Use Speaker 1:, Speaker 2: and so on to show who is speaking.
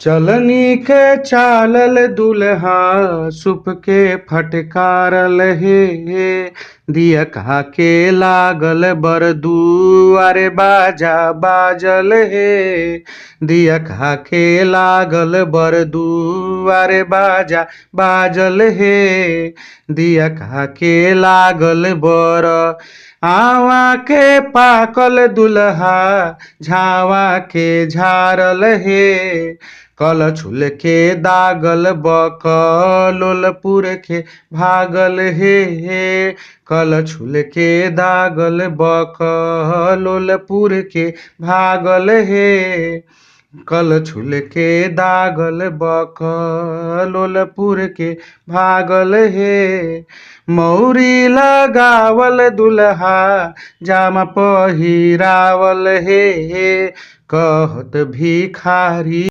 Speaker 1: चलनी के चालल दुल्हा सुप के फटकारल हे। दिया कहा के लागल बरदू अरे बाजा बाजल हे। दिया कहा के लागल बरदू अरे बाजा बाजल हे। दिया कहा के लागल बर आवा के पाकल दुल्हा झावा के झारल हे। कल छुल के दागल बकलोलपुर के भागल हे। कल छुल के दागल बकलोलपुर के भागल हे। कल छुल के दागल बकलोलपुर के भागल हे। मौरी लगावल दुल्हा जामा पहिरावल हे। कहत भिखारी